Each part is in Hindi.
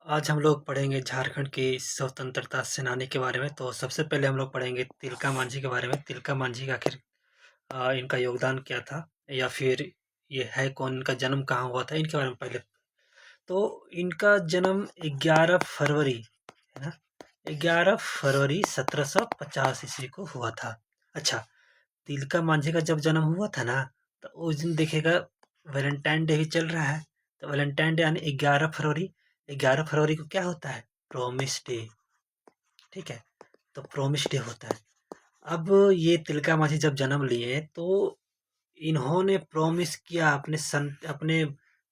आज हम लोग पढ़ेंगे झारखंड की स्वतंत्रता सेनानी के बारे में। तो सबसे पहले हम लोग पढ़ेंगे तिलका मांझी के बारे में। तिलका मांझी का आखिर इनका योगदान क्या था, या फिर ये है कौन, इनका जन्म कहाँ हुआ था, इनके बारे में पहले। तो इनका जन्म 11 फरवरी, है ना, 11 फरवरी 1750 ईस्वी को हुआ था। अच्छा, तिलका मांझी का जब जन्म हुआ था ना, तो उस दिन देखिएगा वैलेंटाइन डे भी चल रहा है। तो वैलेंटाइन डे यानी 11 फरवरी, 11 फरवरी को क्या होता है? Promise day. ठीक है, तो प्रोमिस डे होता है। अब ये तिलका मांझी जब जन्म लिए तो इन्होंने प्रॉमिस किया अपने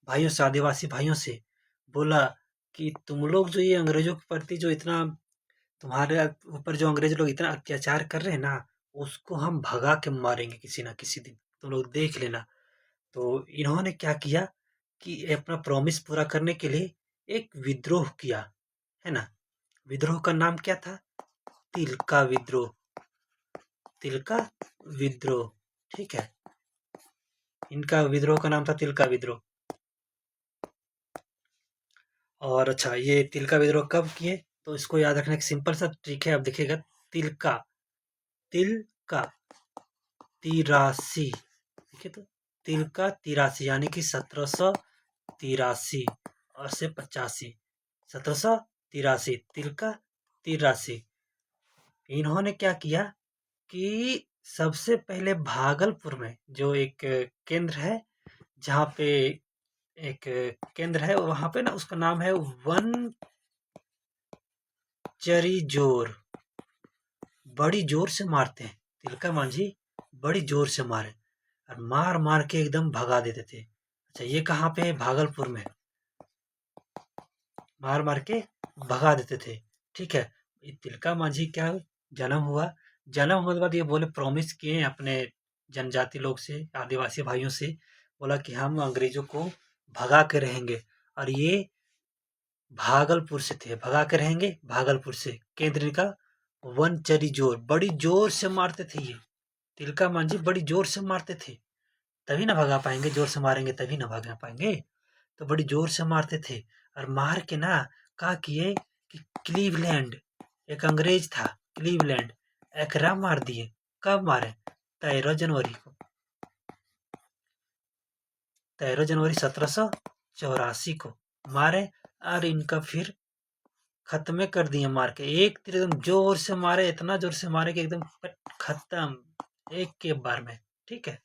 भाइयों से, आदिवासी भाइयों से। बोला कि तुम लोग जो ये अंग्रेजों के प्रति जो इतना, तुम्हारे ऊपर जो अंग्रेज लोग इतना अत्याचार कर रहे हैं ना, उसको हम भगा के मारेंगे किसी ना किसी दिन, तुम लोग देख लेना। तो इन्होंने क्या किया कि अपना प्रॉमिस पूरा करने के लिए एक विद्रोह किया, है ना। विद्रोह का नाम क्या था? तिलका विद्रोह। तिलका विद्रोह, ठीक है। इनका विद्रोह का नाम था तिलका विद्रोह। और अच्छा, ये तिलका विद्रोह कब किए? तो इसको याद रखने की सिंपल सा ट्रिक है। अब देखिएगा, तिलका, तिलका 83, देखिए तो, तिलका 83 यानी कि 1783 और से 85, 1783, तिलका 83। इन्होंने क्या किया कि सबसे पहले भागलपुर में जो एक केंद्र है, जहाँ पे एक केंद्र है, वहां पे ना उसका नाम है वन चरी जोर। बड़ी जोर से मारते हैं तिलका मांझी, बड़ी जोर से मारे और मार मार के एकदम भगा देते थे। अच्छा, ये कहाँ पे है? भागलपुर में। मार मार के भगा देते थे, ठीक है। ये तिलका मांझी क्या जन्म हुआ, जन्म होने के बाद ये बोले, प्रॉमिस किए अपने जनजाति लोग से, आदिवासी भाइयों से। बोला कि हम अंग्रेजों को भगा के रहेंगे। और ये भागलपुर से थे, भगा के रहेंगे भागलपुर से। केंद्र का वनचरी जोर, बड़ी जोर से मारते थे ये। तिलका मांझी बड़ी जोर से मारते थे, तभी ना भगा पाएंगे। जोर से मारेंगे तभी ना भगा पाएंगे। तो बड़ी जोर से मारते थे। और मार के ना क्या किए कि क्लीवलैंड, एक अंग्रेज था क्लीवलैंड, एकरा मार दिए। कब मारे? 13 जनवरी को, 13 जनवरी 1784 को मारे। और इनका फिर खत्मे कर दिए मार के। एक तीर एकदम जोर से मारे, इतना जोर से मारे कि एकदम खत्म एक के बार में। ठीक है,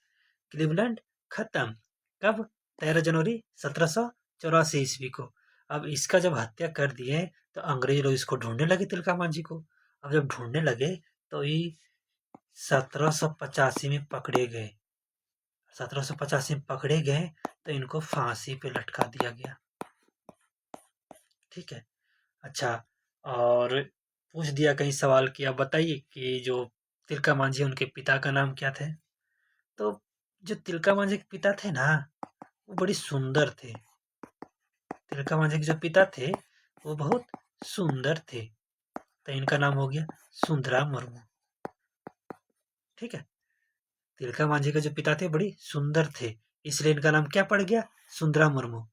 क्लीवलैंड खत्म। कब? 13 जनवरी 1784 ईस्वी को। अब इसका जब हत्या कर दिए तो अंग्रेज लोग इसको ढूंढने लगे, तिलका मांझी को। अब जब ढूंढने लगे तो ये 1785 में पकड़े गए। 1785 में पकड़े गए तो इनको फांसी पे लटका दिया गया। ठीक है, अच्छा। और पूछ दिया कहीं सवाल किया, बताइए कि जो तिलका मांझी उनके पिता का नाम क्या थे? तो जो तिलका मांझी के पिता थे ना, वो बड़ी सुंदर थे। तिलका मांझी के जो पिता थे वो बहुत सुंदर थे। तो इनका नाम हो गया सुंदरा मुर्मू। ठीक है, तिलका मांझी के जो पिता थे बड़ी सुंदर थे, इसलिए इनका नाम क्या पड़ गया? सुंदरा मुर्मू।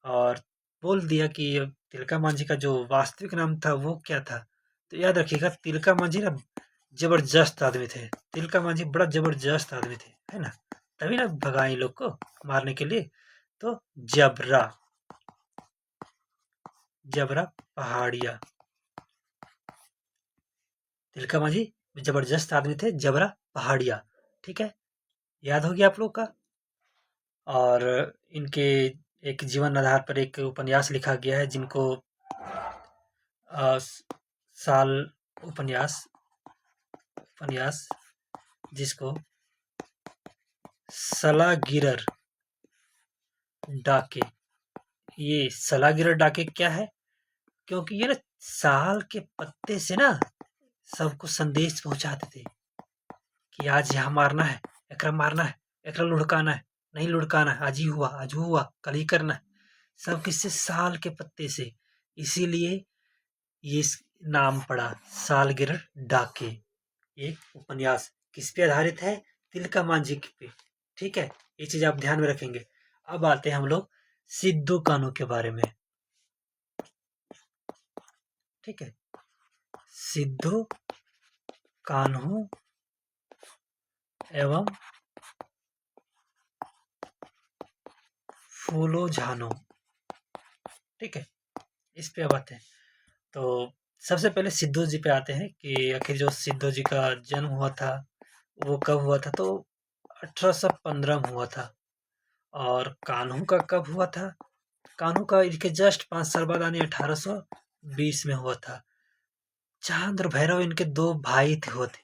और बोल दिया कि तिलका मांझी का जो वास्तविक नाम था वो क्या था। तो याद रखिएगा, तिलका मांझी ना जबरदस्त आदमी थे। तिलका मांझी बड़ा जबरदस्त आदमी थे, है ना। तभी ना भगाए इन लोग को मारने के लिए। तो जबरा, जबरा पहाड़िया। तिलका मांझी जबरदस्त आदमी थे, जबरा पहाड़िया। ठीक है, याद हो गया आप लोग का। और इनके एक जीवन आधार पर एक उपन्यास लिखा गया है, जिनको साल उपन्यास, उपन्यास जिसको सलागिरर डाके। ये सलागिरर डाके क्या है? क्योंकि ये ना साल के पत्ते से ना सबको संदेश पहुंचाते थे कि आज यहाँ मारना है, एकरा मारना है, एकरा लुढ़काना है, नहीं लुढ़काना है, आज ही हुआ, आज हुआ, कल ही करना है। सब किससे? साल के पत्ते से। इसीलिए ये नाम पड़ा सालगिरह डाके। ये उपन्यास किस पे आधारित है? तिलका मांझी पे। ठीक है, ये चीज आप ध्यान में रखेंगे। अब आते हैं हम लोग सिद्धू कान्हू के बारे में। ठीक है। सिद्धू, कान्हू एवं फूलो झानो। ठीक है, इस पे अब आते हैं। तो सबसे पहले सिद्धू जी पे आते हैं कि आखिर जो सिद्धू जी का जन्म हुआ था वो कब हुआ था, तो 1815 में हुआ था। और कान्हू का कब हुआ था, कान्हू का इसके जस्ट 5 साल बाद यानी 1820 में हुआ था। चांद और भैरव इनके दो भाई थे होते,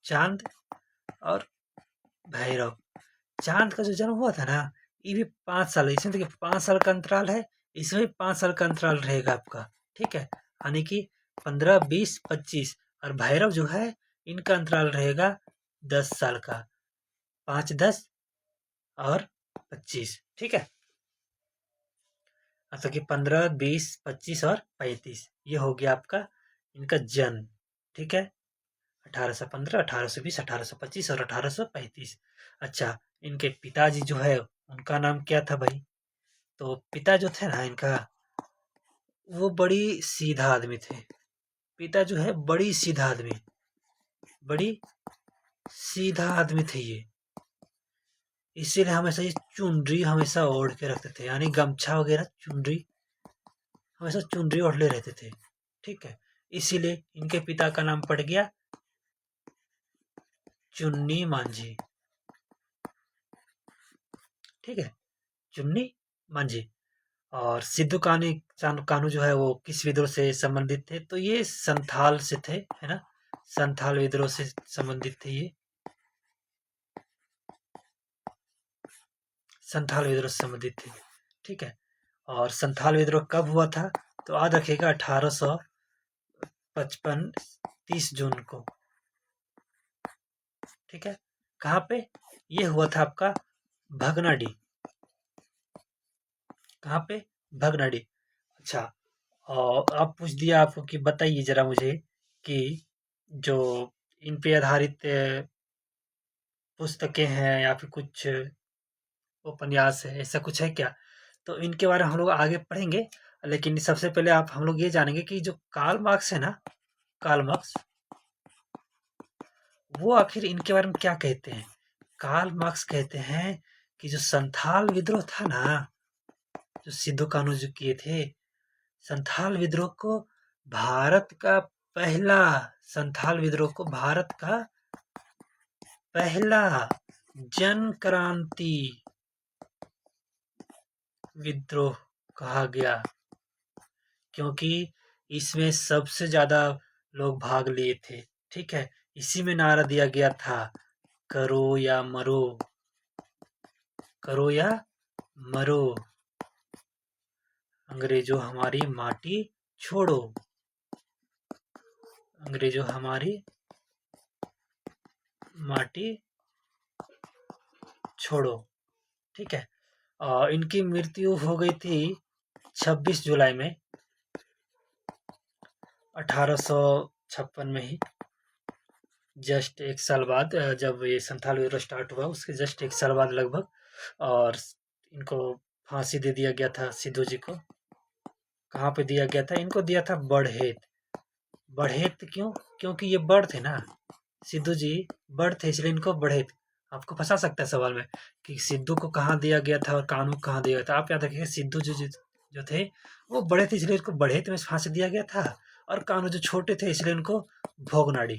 चांद और भैरव। चांद का जो जन्म हुआ था ना, ये भी 5 साल, इसमें देखिए 5 साल का अंतराल है, इसमें भी 5 साल का अंतराल रहेगा आपका। ठीक है, यानी कि 15, 20, 25। और भैरव जो है इनका अंतराल रहेगा 10 साल का, 5, 10 और 25। ठीक है, मतलब कि 15, 20, 25 और 35, ये हो गया आपका इनका जन्म। ठीक है, 1815, 1820, 1825 और 1835। अच्छा, इनके पिताजी जो है उनका नाम क्या था भाई, तो पिता जो थे ना इनका, वो बड़ी सीधा आदमी थे। पिता जो है बड़ी सीधा आदमी, बड़ी सीधा आदमी थे ये। इसीलिए हमेशा ये चुनरी हमेशा ओढ़ के रखते थे, यानी गमछा वगैरह, चुनरी हमेशा चुनरी ओढ़ले रहते थे। ठीक है, इसीलिए इनके पिता का नाम पड़ गया चुन्नी मांझी। ठीक है, चुन्नी मांझी। और सिद्धू कान्हू जो है वो किस विद्रोह से संबंधित थे, तो ये संथाल से थे, है ना, संथाल विद्रोह से संबंधित थे ये, संथाल विद्रोह से संबंधित थे। ठीक है, और संथाल विद्रोह कब हुआ था, तो याद रखिएगा 1855, 30 जून को। ठीक है, कहाँ पे ये हुआ था आपका, भगनाडी। कहाँ पे, भगनाडी। अच्छा, और अब पूछ दिया आपको कि बताइए जरा मुझे कि जो इन पे आधारित पुस्तकें हैं या फिर कुछ उपन्यास है, ऐसा कुछ है क्या, तो इनके बारे में हम लोग आगे पढ़ेंगे। लेकिन सबसे पहले आप हम लोग ये जानेंगे कि जो कार्ल मार्क्स है ना, कार्ल मार्क्स, वो आखिर इनके बारे में क्या कहते हैं। कार्ल मार्क्स कहते हैं कि जो संथाल विद्रोह था ना, जो सिद्धू कान्हू जो किए थे, संथाल विद्रोह को भारत का पहला, संथाल विद्रोह को भारत का पहला जन क्रांति विद्रोह कहा गया, क्योंकि इसमें सबसे ज्यादा लोग भाग लिए थे। ठीक है, इसी में नारा दिया गया था, करो या मरो, करो या मरो, अंग्रेजों हमारी माटी छोड़ो, अंग्रेजों हमारी माटी छोड़ो। ठीक है, इनकी मृत्यु हो गई थी 26 जुलाई में 1856 में ही, जस्ट 1 साल बाद, जब ये संथाल विद्रोह स्टार्ट हुआ उसके जस्ट 1 साल बाद लगभग। और इनको फांसी दे दिया गया था सिद्धू जी को। कहाँ पे दिया गया था, इनको दिया था बढ़ेत। बढ़ेत क्यों, क्योंकि ये बड़ थे ना, सिद्धू जी बड़ थे, इसलिए इनको बढ़ेत। आपको फंसा सकता है सवाल में कि सिद्धू को कहाँ दिया गया था और कान्हू को कहाँ दिया गया था। आप याद रखिए, सिद्धू जो थे वो बड़े थे, इसलिए इनको बढ़ेत में फांसी दिया गया था, और कान्हू जो छोटे थे इसलिए इनको भोगनाडी।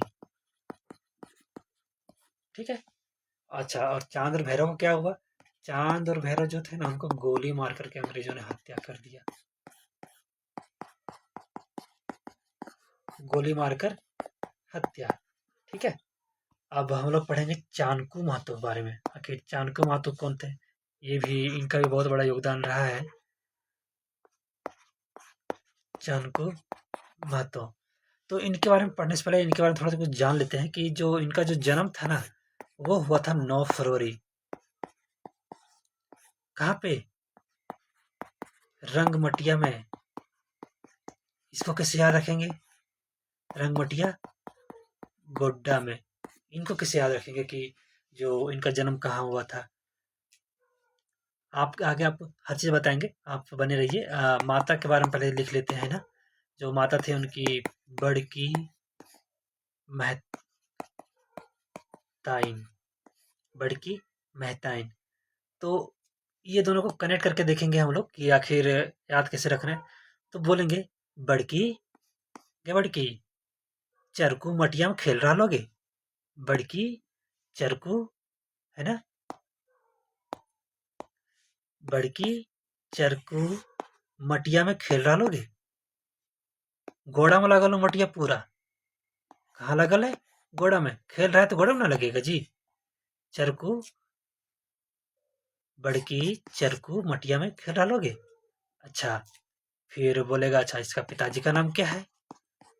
ठीक है, अच्छा, और चांद और भैरव का क्या हुआ, चांद और भैरव जो थे ना उनको गोली मार करके अंग्रेजों ने हत्या कर दिया, गोली मारकर हत्या। ठीक है, अब हम लोग पढ़ेंगे चाणकू महतो के बारे में। आखिर चाणकू महतो कौन थे, ये भी इनका भी बहुत बड़ा योगदान रहा है। चाणकू महतो, तो इनके बारे में पढ़ने से पहले इनके बारे में थोड़ा सा कुछ जान लेते हैं कि जो इनका जो जन्म था ना वो हुआ था 9 फरवरी। कहाँ पे, रंगमटिया में। इसको कैसे याद रखेंगे, रंगमटिया गोड्डा में। इनको कैसे याद रखेंगे कि जो इनका जन्म कहाँ हुआ था। आप आगे आपको हर चीज़ बताएंगे, आप बने रहिए। माता के बारे में पहले लिख लेते हैं ना, जो माता थी उनकी बड़की महताइन, बड़की महताइन। तो ये दोनों को कनेक्ट करके देखेंगे हम लोग कि आखिर याद कैसे रखना है। तो बोलेंगे बड़की, क्या बड़की चरकू मटिया में खेल रहा लोगे, बड़की चरकू, है ना, बड़की चरकू मटिया में खेल रहा लोगे। गोड़ा में लगा लो मटिया पूरा, कहाँ लगल है, गोड़ा में, खेल रहा है तो गोड़ा में ना लगेगा जी। चरकू, बड़की चरकू मटिया में खेल रहा लोगे। अच्छा, फिर बोलेगा अच्छा इसका पिताजी का नाम क्या है,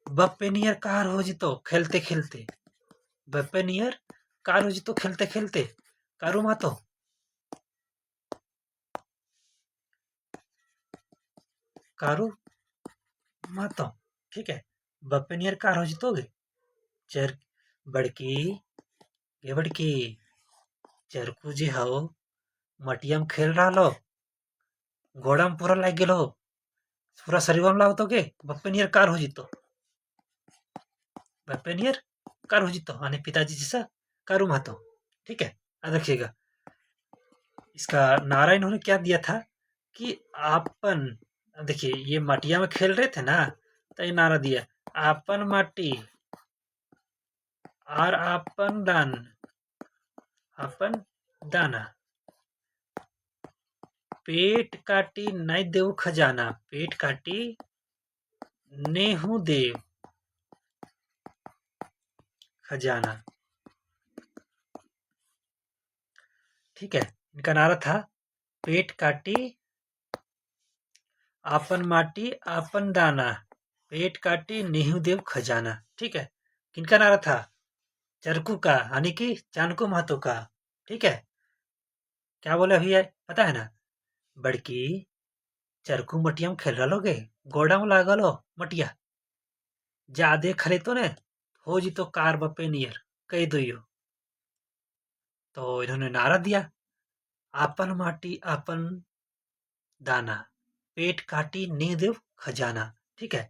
बप्पे नियर कार हो जी तो खेलते खेलते, बप्पे नियर कार हो जी तो खेलते खेलते, कारू मातो, कारू मातो, ठीक है। बप्पे नियर कार हो जी तो चर बड़की, ये बड़की चरकू जी हो मटिया में खेल रहा लो, घोड़ा में पूरा लग गेलो, पूरा शरीर में लाओ तो के बप्पे नियर कार हो जी तो, बप्पे नियर कार हो जी तो, यानी पिताजी जैसा कारू मातो, ठीक है। अब देखिएगा इसका नारा इन्होंने क्या दिया था कि आपन, देखिए ये मटिया में खेल रहे थे ना, तो ये नारा दिया आपन माटी और आपन दान, आपन दाना, पेट काटी नहीं देव खजाना, पेट काटी नेहू देव खजाना, ठीक है। इनका नारा था पेट काटी आपन माटी आपन दाना, पेट काटी नेहू देव खजाना, ठीक है। किनका नारा था, चरकू का, यानी कि चाणक्य महतो का, ठीक है। क्या बोले अभी है पता है ना, बड़की चरकू मटिया में खेल रहा लोगे, गोड़ा में लागल हो मटिया, ज्यादे खले तो ने हो जी तो कार बप्पे नियर कह दो यो। तो इन्होंने नारा दिया आपन माटी आपन दाना, पेट काटी नी देव खजाना, ठीक है।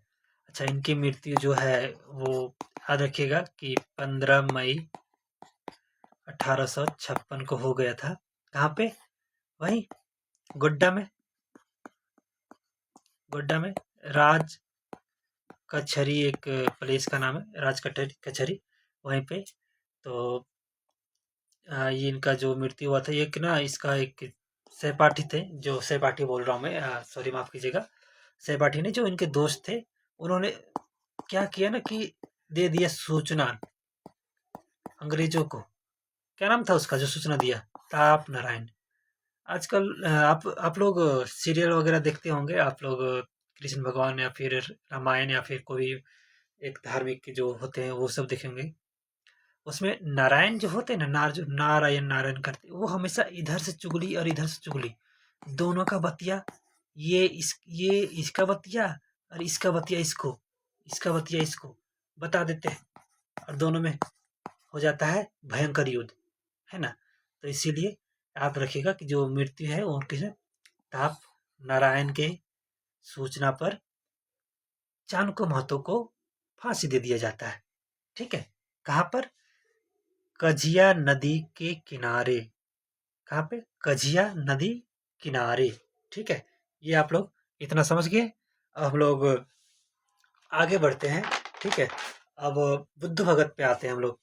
अच्छा, इनकी मृत्यु जो है वो याद रखिएगा कि 15 मई 1856 को हो गया था। कहाँ पे, वहीं गोड्डा में, गोड्डा में राज कचहरी एक प्लेस का नाम है, राज कचहरी, वहीं पे। तो ये इनका जो मृत्यु हुआ था, एक ना इसका एक सहपाठी थे, जो सहपाठी बोल रहा हूँ मैं, सॉरी माफ कीजिएगा, सहपाठी ने जो इनके दोस्त थे, उन्होंने क्या किया ना कि दे दिया सूचना अंग्रेजों को। क्या नाम था उसका जो सूचना दिया, ताप नारायण। आजकल आप लोग सीरियल वगैरह देखते होंगे, आप लोग कृष्ण भगवान या फिर रामायण या फिर कोई एक धार्मिक जो होते हैं वो सब देखेंगे। उसमें नारायण जो होते हैं ना, जो नारायण नारायण करते, वो हमेशा इधर से चुगली और इधर से चुगली, दोनों का बतिया, ये इसका बतिया और इसका बतिया इसको, इसका बतिया इसको बता देते हैं, और दोनों में हो जाता है भयंकर युद्ध, है ना। तो इसीलिए याद रखिएगा कि जो मृत्यु है वो उनके ताप नारायण के सूचना पर चाणक्य महतो को फांसी दे दिया जाता है, ठीक है। कहाँ पर, कझिया नदी के किनारे, कहाँ पे, कझिया नदी किनारे, ठीक है। ये आप लोग इतना समझ गए। अब हम लोग आगे बढ़ते हैं, ठीक है। अब बुद्ध भगत पे आते हैं हम लोग।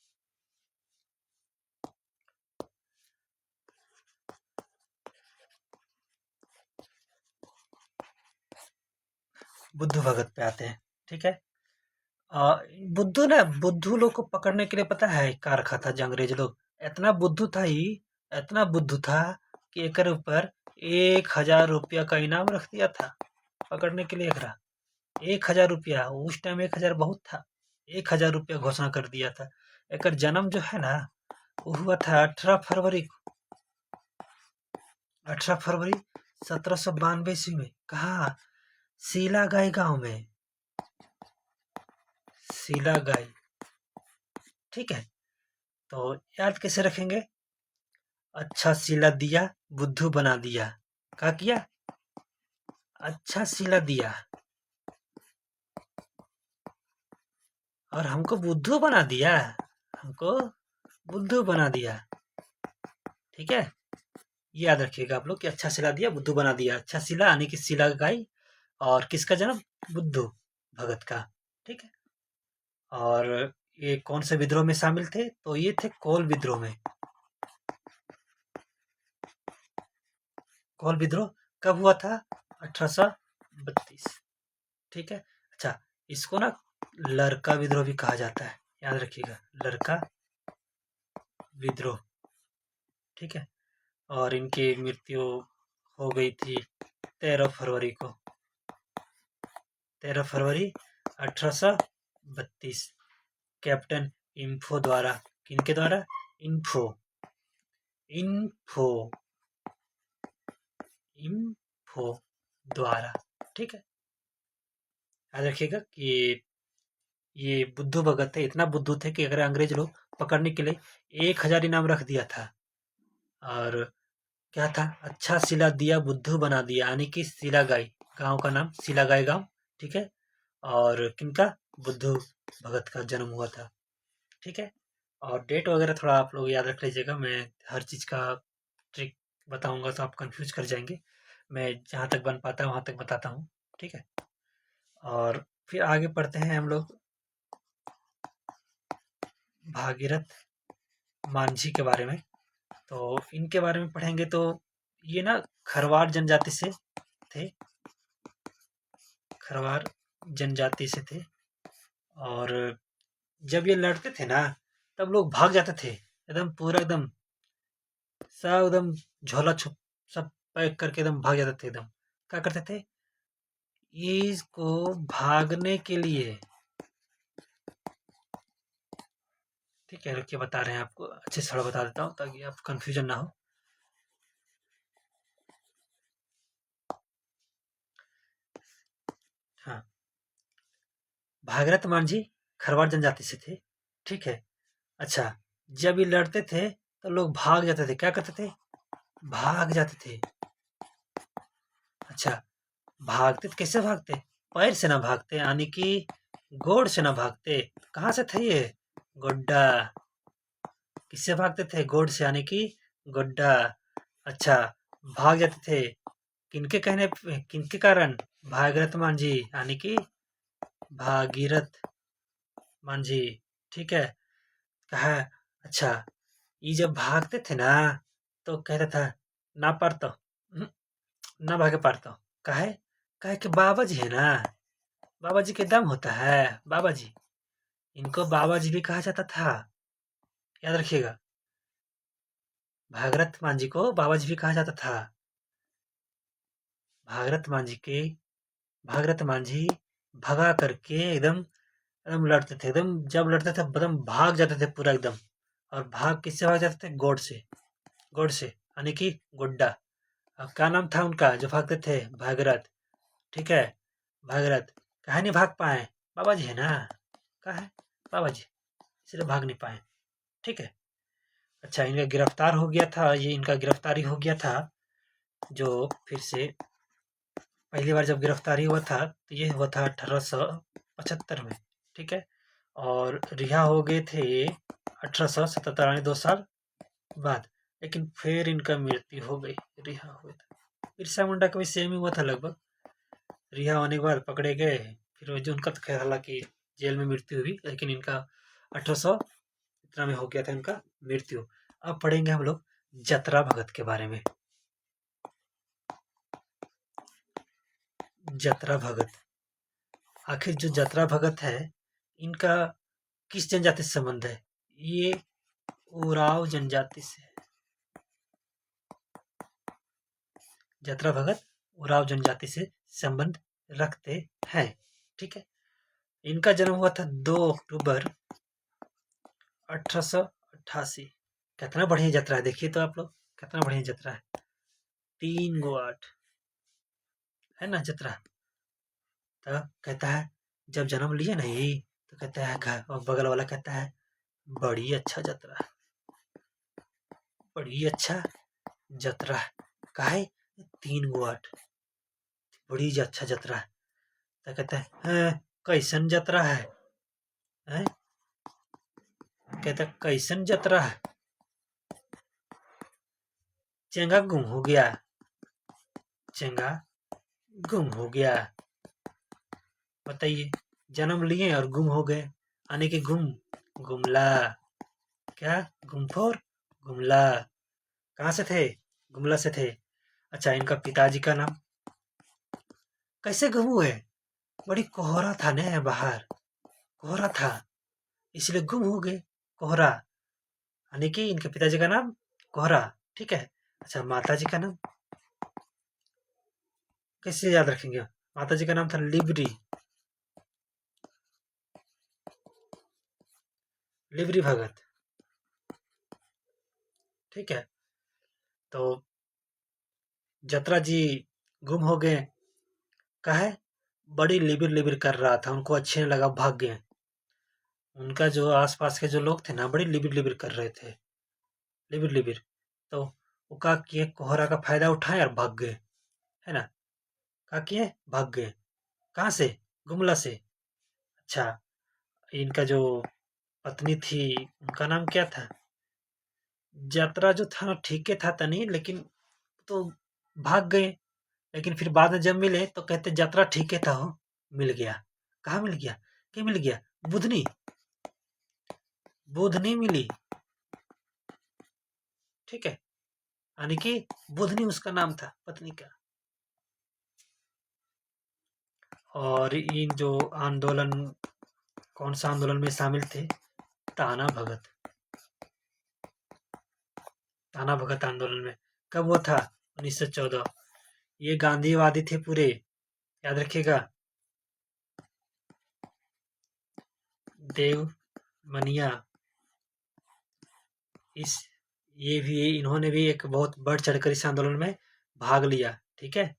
बुद्ध भगत पे आते हैं, ठीक है। बुद्धू ना, बुद्धू लोग को पकड़ने के लिए पता है क्या रखा था जो अंग्रेज लोग, इतना बुद्धू था ही, इतना बुद्धू था कि एक ऊपर 1,000 रुपया का इनाम रख दिया था पकड़ने के लिए एकरा। 1,000 रुपया, उस टाइम 1,000 बहुत था, 1,000 रुपया घोषणा कर दिया था। एक जन्म जो है ना वो हुआ था 18 फरवरी को, 18 फरवरी 1792 में, कहा, सीलागाई गांव में, सीलागाई, ठीक है। तो याद कैसे रखेंगे, अच्छा सिला दिया बुद्धू बना दिया, क्या किया, अच्छा सिला दिया और हमको बुद्धू बना दिया, हमको बुद्धू बना दिया। ठीक है, ये याद रखिएगा आप लोग कि अच्छा सिला दिया बुद्धू बना दिया। अच्छा सिला यानी कि सिला गाई। और किसका जन्म? बुद्धू भगत का। ठीक है। और ये कौन से विद्रोह में शामिल थे? तो ये थे कोल विद्रोह में। कोल विद्रोह कब हुआ था? 1832। ठीक है। अच्छा, इसको ना लड़का विद्रोह भी कहा जाता है, याद रखिएगा, लड़का विद्रोह। ठीक है। और इनकी मृत्यु हो गई थी 13 फरवरी को, 13 फरवरी 1832, कैप्टन इम्फो द्वारा। किनके द्वारा? इन्फो, इन्फो, इन्फो द्वारा। ठीक है। याद रखिएगा कि ये बुद्धू भगत थे, इतना बुद्धू थे कि अगर अंग्रेज लोग पकड़ने के लिए 1000 इनाम रख दिया था। और क्या था? अच्छा सिला दिया बुद्धू बना दिया, यानी कि सिलागाई, गांव का नाम सिलागाई गांव। ठीक है। और किनका? बुद्धू भगत का जन्म हुआ था। ठीक है। और डेट वगैरह थोड़ा आप लोग याद रख लीजिएगा, मैं हर चीज़ का ट्रिक बताऊंगा तो आप कंफ्यूज कर जाएंगे। मैं जहाँ तक बन पाता है वहाँ तक बताता हूँ। ठीक है। और फिर आगे पढ़ते हैं हम लोग भागीरथ मांझी के बारे में। तो इनके बारे में पढ़ेंगे तो ये ना खरवार जनजाति से थे, खरवार जनजाति से थे। और जब ये लड़ते थे ना तब लोग भाग जाते थे, एकदम पूरा एकदम सब एकदम झोला छुप सब पैक करके एकदम भाग जाते थे। एकदम क्या करते थे? इसको भागने के लिए। ठीक है, रुकिए बता रहे हैं आपको, अच्छे से थोड़ा बता देता हूँ ताकि आप कंफ्यूजन ना हो। हाँ, भागीरथ मांझी खरवार जनजाति से थे। ठीक है। अच्छा, जब ये लड़ते थे तो लोग भाग जाते थे। क्या करते थे? भाग जाते थे। अच्छा, भागते तो कैसे भागते? पैर से ना भागते, यानी कि गोड़ से ना भागते। कहाँ से थे ये? गोड्डा। किससे भागते थे? गोड़ से, यानी कि गोड्डा। अच्छा, भाग जाते थे किनके कहने पे, किनके कारण? भागीरथ मांझी, यानी कि भागीरथ मांझी। ठीक है। कहा। अच्छा, ये जब भागते थे ना तो कहता था ना पारतो, ना भागे पारतो। काहे? काहे कि बाबा जी है ना, बाबा जी के दम होता है। बाबा जी, इनको बाबा जी भी कहा जाता था, याद रखिएगा। भागीरथ मांझी को बाबा जी भी कहा जाता था। भागीरथ मांझी के, भागीरथ मांझी भगा करके एकदम एकदम लड़ते थे, एकदम जब लड़ते थे एकदम भाग जाते थे पूरा एकदम। और भाग किससे भाग जाते थे? गोड से, गोड से, यानी कि गोड्डा। अब क्या नाम था उनका जो भागते थे? भागीरथ। ठीक है। भागीरथ काहे नहीं भाग पाए? बाबा जी है ना, कहा है बाबा जी, इसलिए भाग नहीं पाए। ठीक है। अच्छा, इनका गिरफ्तार हो गया था, ये इनका गिरफ्तारी हो गया था, जो फिर से पहली बार जब गिरफ्तारी हुआ था तो ये हुआ था 1875 में। ठीक है। और रिहा हो गए थे 1877, यानी 2 साल बाद। लेकिन फिर इनका मृत्यु हो गई, रिहा हुए थे। बिरसा मुंडा का भी सेम ही हुआ था लगभग। रिहा होने के बाद पकड़े गए, फिर वो जो उनका तो खैर हालांकि जेल में मृत्यु हुई, लेकिन इनका 1800 इतना में हो गया था इनका मृत्यु। अब पढ़ेंगे हम लोग जतरा भगत के बारे में। जतरा भगत, आखिर जो जतरा भगत है इनका किस जनजाति से संबंध है? ये उराव जनजाति से है। जतरा भगत उराव जनजाति से संबंध रखते हैं। ठीक है। इनका जन्म हुआ था 2 अक्टूबर 1888। कितना बढ़िया जतरा है, देखिए तो आप लोग, कितना बढ़िया जतरा है। 3 गो 8 है ना जतरा। तो कहता है जब जन्म लिए नहीं तो कहता है घर, और बगल वाला कहता है बड़ी अच्छा जतरा है, बड़ी अच्छा जतरा है। काहे? 3 गो 8, बड़ी अच्छा जतरा है। तो कहता है "हाँ, कैसन जतरा है?" हैं? कहता कैसन जतरा है? चेंगा गुम हो गया। चेंगा गुम हो गया। बताइए, जन्म लिए और गुम हो गए, यानी कि गुमला। क्या? गुमफोर, गुमला। कहाँ से थे? गुमला से थे। अच्छा, इनका पिताजी का नाम? कैसे गुम हुए? बड़ी कोहरा था न बाहर, कोहरा था, इसलिए गुम हो गए। कोहरा, यानी कि इनके पिताजी का नाम कोहरा। ठीक है। अच्छा, माता जी का नाम कैसे याद रखेंगे? माता जी का नाम था लिबरी। लिबरी भगत। ठीक है। तो जत्रा जी गुम हो गए। काहे? बड़ी लिबिर लिबिर कर रहा था, उनको अच्छे नहीं लगा, भाग गए। उनका जो आसपास के जो लोग थे ना, बड़ी लिबिर लिबिर कर रहे थे, लिबिर लिबिर। तो वो का किए, कोहरा का फायदा उठाए और भाग गए, है ना? का किए, भाग गए। कहाँ से? गुमला से। अच्छा, इनका जो पत्नी थी, उनका नाम क्या था? यात्रा जो था ना, ठीक है था तनी, लेकिन तो भाग गए। लेकिन फिर बाद में जब मिले तो कहते यात्रा ठीक है था हो, मिल गया। कहाँ मिल गया? क्या मिल गया? बुधनी। बुधनी मिली। ठीक है, यानी कि बुधनी उसका नाम था, पत्नी का। और इन जो आंदोलन, कौन सा आंदोलन में शामिल थे? ताना भगत। ताना भगत आंदोलन में। कब वो था? 1914। ये गांधीवादी थे पूरे, याद रखिएगा। देव मनिया, इस ये भी, इन्होंने भी एक बहुत बढ़ चढ़कर इस आंदोलन में भाग लिया। ठीक है।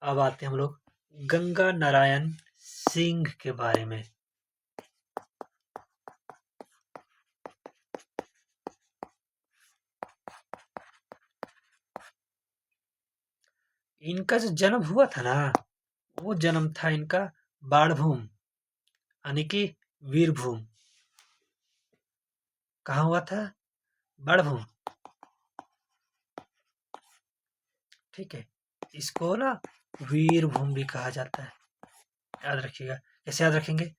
अब आते हैं हम लोग गंगा नारायण सिंह के बारे में। इनका जो जन्म हुआ था ना, वो जन्म था इनका बाणभूम, यानी कि वीरभूम। कहाँ हुआ था? बाणभूम। ठीक है। इसको ना वीरभूम भी कहा जाता है, याद रखिएगा। कैसे याद रखेंगे?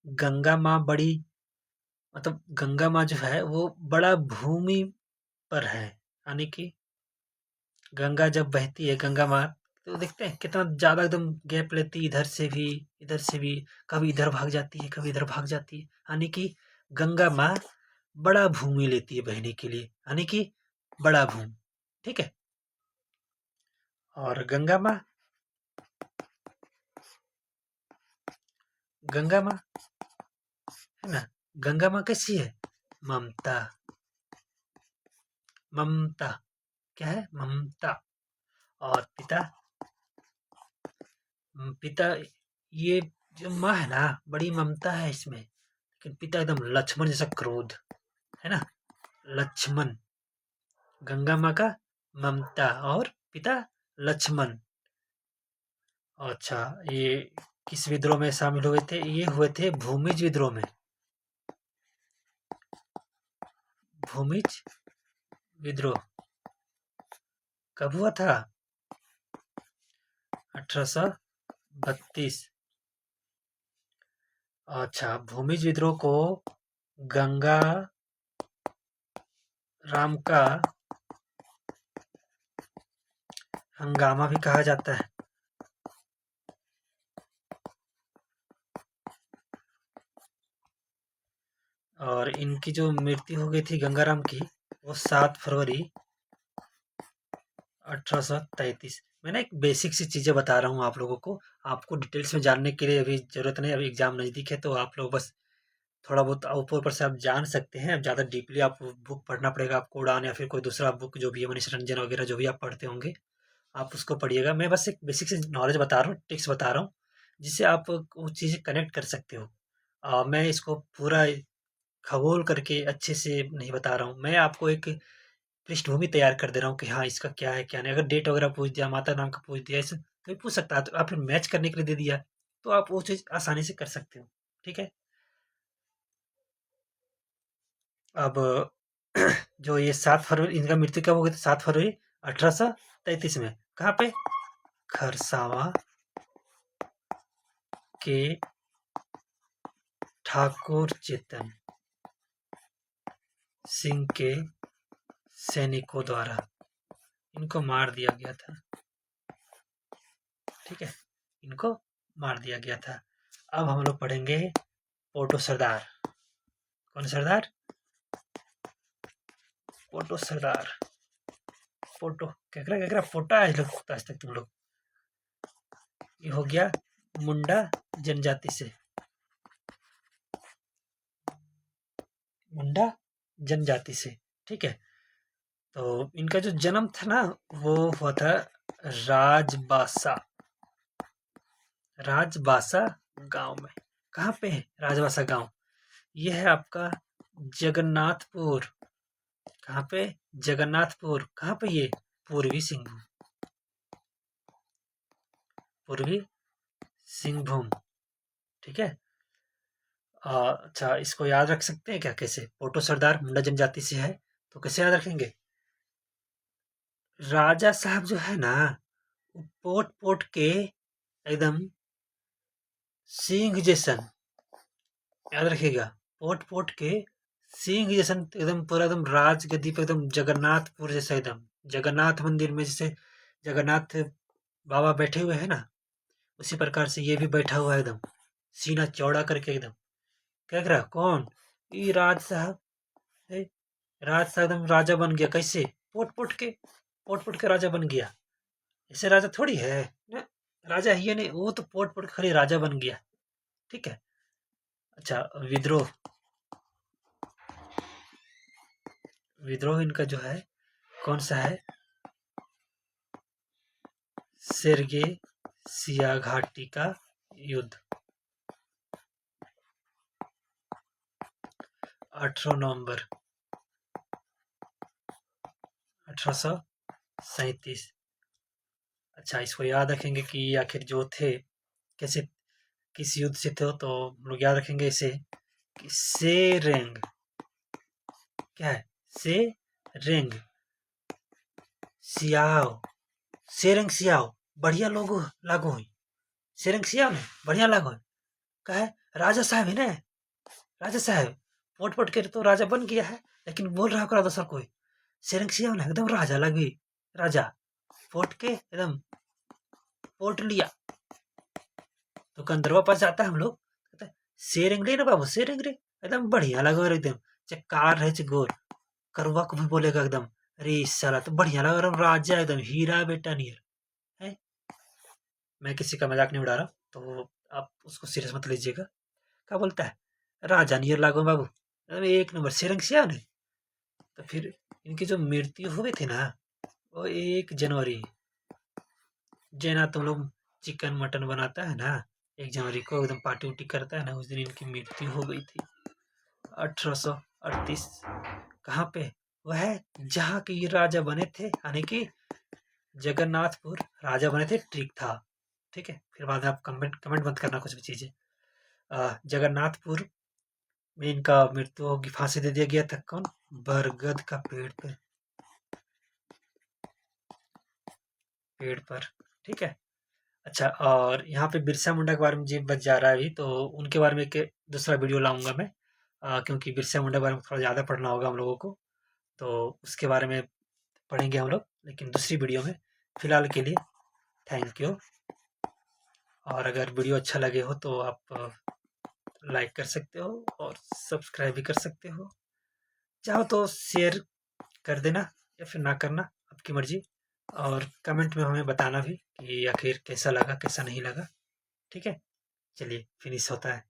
गंगा माँ बड़ी, मतलब गंगा माँ जो है वो बड़ा भूमि पर है, यानी कि गंगा जब बहती है, गंगा माँ, तो देखते हैं कितना ज्यादा एकदम गैप लेती है, इधर से भी, इधर से भी। कभी इधर भाग जाती है, कभी इधर भाग जाती है, यानी कि गंगा माँ बड़ा भूमि लेती है बहने के लिए, यानी कि बड़ा भूमि। ठीक है। और गंगा माँ, गंगा माँ है ना, गंगा माँ कैसी है? ममता। ममता, क्या है? ममता। और पिता, पिता, ये जो माँ है ना, बड़ी ममता है इसमें, लेकिन पिता एकदम लक्ष्मण जैसा क्रोध, है ना? लक्ष्मण। गंगा माँ का ममता और पिता लक्ष्मण। अच्छा, ये किस विद्रोह में शामिल हुए थे? ये हुए थे भूमिज विद्रोह में। भूमिज विद्रोह कब हुआ था? 1832। अच्छा, भूमिज विद्रोह को गंगा राम का हंगामा भी कहा जाता है। और इनकी जो मृत्यु हो गई थी गंगाराम की, वो 7 फरवरी 1833। मैं ना एक बेसिक सी चीजें बता रहा हूँ आप लोगों को, आपको डिटेल्स में जानने के लिए अभी जरूरत नहीं, अभी एग्जाम नजदीक है, तो आप लोग बस थोड़ा बहुत ऊपर ऊपर से आप जान सकते हैं। ज़्यादा डीपली आप बुक पढ़ना पड़ेगा आपको, उड़ान या फिर कोई दूसरा बुक जो भी है, मनीष रंजन वगैरह जो भी आप पढ़ते होंगे, आप उसको पढ़िएगा। मैं बस एक बेसिक से नॉलेज बता रहा हूँ, टिप्स बता रहा हूँ, जिससे आप वो चीज़ें कनेक्ट कर सकते हो। मैं इसको पूरा खगोल करके अच्छे से नहीं बता रहा हूँ, मैं आपको एक पृष्ठभूमि तैयार कर दे रहा हूँ कि हाँ इसका क्या है क्या नहीं। अगर डेट वगैरह पूछ दिया, माता नाम का पूछ दिया, ऐसे कोई पूछ सकता है, तो आप मैच करने के लिए दे दिया, तो आप वो चीज़ आसानी से कर सकते हो। ठीक है। अब जो ये 7 फरवरी इनका मृत्यु कब हो गई थी? 7 फरवरी 1833 में। कहाँ पे? खरसावा के ठाकुर चेतन सिंह के सैनिकों द्वारा इनको मार दिया गया था। ठीक है, इनको मार दिया गया था। अब हम लोग पढ़ेंगे पोटो सरदार। कौन सरदार? पोटो सरदार। पोटो केकरा पोटा आज तक तुम लोग। ये हो गया मुंडा जनजाति से। मुंडा जनजाति से। ठीक है, तो इनका जो जन्म था ना वो हुआ था राजबासा। राजबासा गांव में। कहाँ पे है राजबासा गांव? ये है आपका जगन्नाथपुर। कहाँ पे? जगन्नाथपुर। कहाँ पे ये? पूर्वी सिंहभूम। पूर्वी सिंहभूम। ठीक है। अच्छा, इसको याद रख सकते हैं क्या? कैसे? पोटो सरदार मुंडा जनजाति से है, तो कैसे याद रखेंगे? राजा साहब जो है ना, पोट पोट के एकदम सिंह जैसन, याद रखिएगा। पोट पोट के सिंह जैसन एकदम पूरा एकदम राजगद्दी पे एकदम जगन्नाथपुर जैसा एकदम जगन्नाथ मंदिर में जैसे जगन्नाथ बाबा बैठे हुए हैं ना, उसी प्रकार से ये भी बैठा हुआ है एकदम सीना चौड़ा करके एकदम। क्या कह रहा? कौन? ये राज साहब है। राज साहब एकदम राजा बन गया। कैसे? पोट पोट के। पोट पोट के राजा बन गया। ऐसे राजा थोड़ी है ना, राजा ही है नहीं, वो तो पोट पोट के खाली राजा बन गया। ठीक है। अच्छा, विद्रोह। विद्रोह इनका जो है कौन सा है? सेर्गे सिया घाटी का युद्ध। 18 नवंबर 1837। अच्छा, इसको याद रखेंगे कि आखिर जो थे कैसे, किस युद्ध से थे, तो हम लोग याद रखेंगे इसे कि सेरेंग। क्या है? सेरेंग सियाओ। सेरेंग सियाओ बढ़िया लोगो लागू हुई। सेरेंग सियाओ ने बढ़िया लागू हुई। कहा है? राजा साहब है ना, राजा साहब पोट पोट के तो राजा बन गया है, लेकिन बोल रहा होगा दूसरा कोई सेरेंग सियाओ ने एकदम राजा लगी। राजा पोट के एकदम पोट लिया। तो कंदरवा पास जाता है हम लोग, कहता है शेरेंग रे ना बाबू, शेरेंग रे एकदम बढ़िया लगा एकदम। चाहे कार रहे चाहे गोर, करुआ को भी बोलेगा एकदम अरे इस साला तो बढ़िया लगा एकदम राजा एकदम हीरा बेटा नियर है। मैं किसी का मजाक नहीं उड़ा रहा, तो आप उसको सीरियस मत लीजिएगा। क्या बोलता है? राजा नियर लागो बाबू एकदम एक नंबर शेरेंग सिया ने। तो फिर इनकी जो मृत्यु हुई थी ना वो 1 जनवरी, जना तुम लोग चिकन मटन बनाता है ना, 1 जनवरी को एकदम पार्टी उटी करता है ना, उस दिन इनकी मृत्यु हो गई थी 1838। कहाँ पे? वह जहाँ के ये राजा बने थे, यानी कि जगन्नाथपुर राजा बने थे। ठीक था। ठीक है, फिर बाद में आप कमेंट कमेंट मत करना कुछ भी चीजें। जगन्नाथपुर में इनका मृत्यु होगी, फांसी दे दिया गया था। कौन? बरगद का पेड़ पे, पेड़ पर। ठीक है। अच्छा, और यहाँ पे बिरसा मुंडा के बारे में जी बच जा रहा है अभी, तो उनके बारे में एक दूसरा वीडियो लाऊंगा मैं। क्योंकि बिरसा मुंडा के बारे में थोड़ा ज़्यादा पढ़ना होगा हम लोगों को, तो उसके बारे में पढ़ेंगे हम लोग, लेकिन दूसरी वीडियो में। फिलहाल के लिए थैंक यू। और अगर वीडियो अच्छा लगे हो तो आप लाइक कर सकते हो और सब्सक्राइब भी कर सकते हो। चाहो तो शेयर कर देना या फिर ना करना, आपकी मर्जी। और कमेंट में हमें बताना भी कि आखिर कैसा लगा कैसा नहीं लगा। ठीक है, चलिए फिनिश होता है।